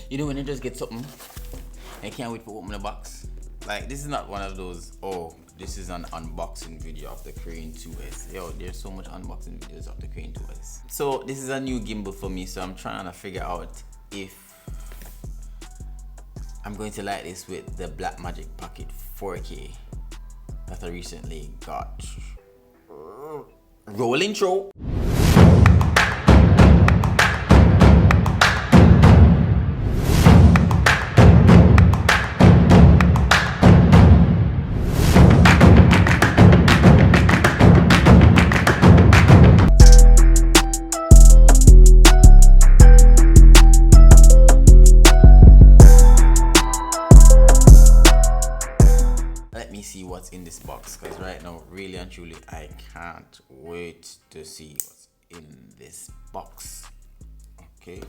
You know when you just get something, I can't wait for open the box. Like this is not one of those, oh, this is an unboxing video of the Crane 2S. Yo, there's so much unboxing videos of the Crane 2S. So this is a new gimbal for me, so I'm trying to figure out if I'm going to like this with the Blackmagic Pocket 4K that I recently got. Roll intro. See what's in this box, because right now really and truly I can't wait to see what's in this box. Okay,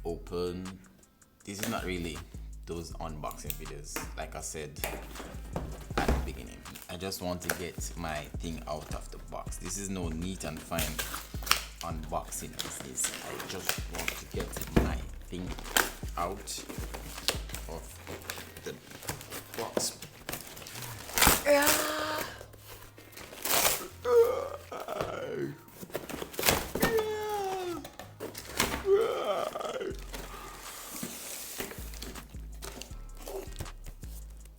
open. This is not really those unboxing videos, like I said at the beginning. I just want to get my thing out of the box. This is no neat and fine unboxing business. I just want to get my thing out of the box.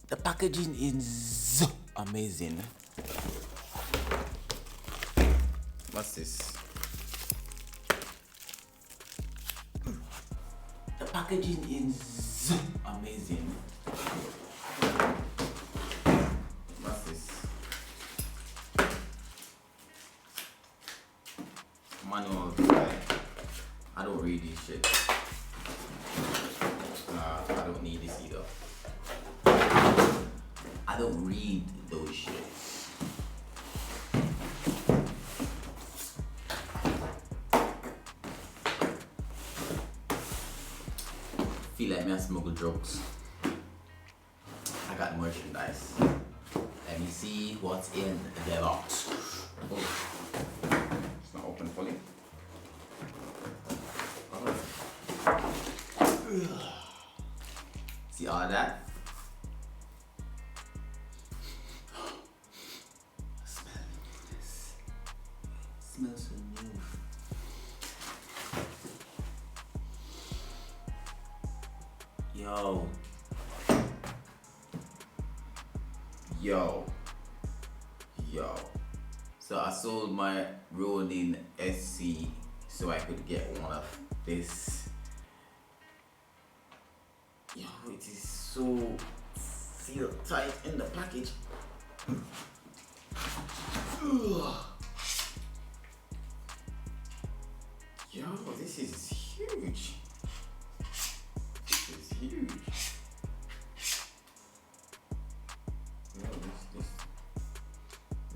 The packaging is amazing. What's this? The packaging is amazing. What's this? Manual. I don't read this shit. I don't need this either. I don't read those shits. Feel like me I smuggle drugs. I got merchandise. Let me see what's in the box. Oh, it's not open fully. See all of that? Smells so new. Yo. So I sold my Ronin SC so I could get one of this. Yo, it is so sealed tight in the package. Yo, this is huge. This is huge. Yo,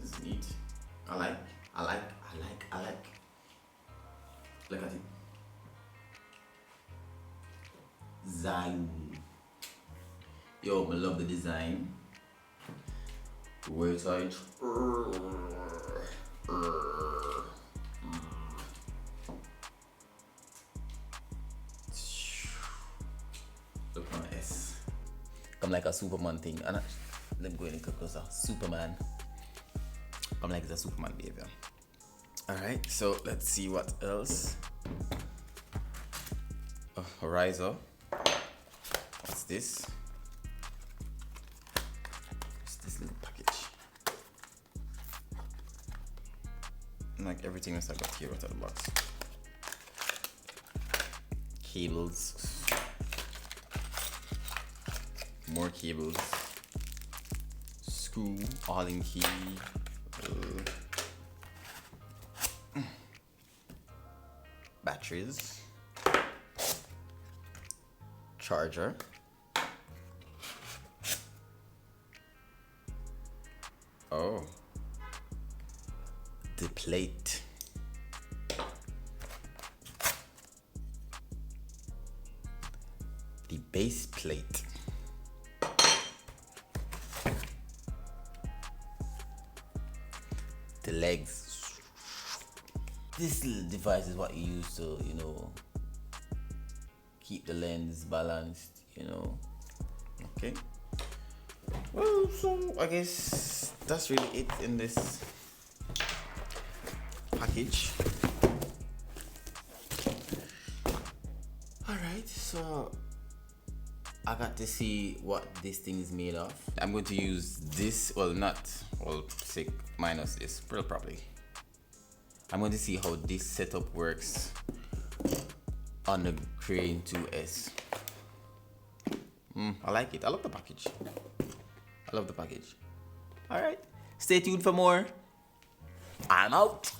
this is neat. I like. Look at it. ZHIYUN. Yo, I love the design. Wait tight. Look on S. Come like a Superman thing. And let me go in a little closer. Superman. Come like it's a Superman behavior. Alright, so let's see what else. Horizon. What's this? What's this little package? Like everything else I got here out of the box. Cables. More cables. Screw. All-in key. Batteries. Charger. Oh. The plate. The base plate. The legs. This little device is what you use to, keep the lens balanced, you know. Okay. Well, so I guess that's really it in this package. Alright, so I got to see what this thing is made of. I'm going to use this, say minus this, probably. I'm going to see how this setup works on the Crane 2S. I like it. I love the package. I love the package. Alright, stay tuned for more. I'm out.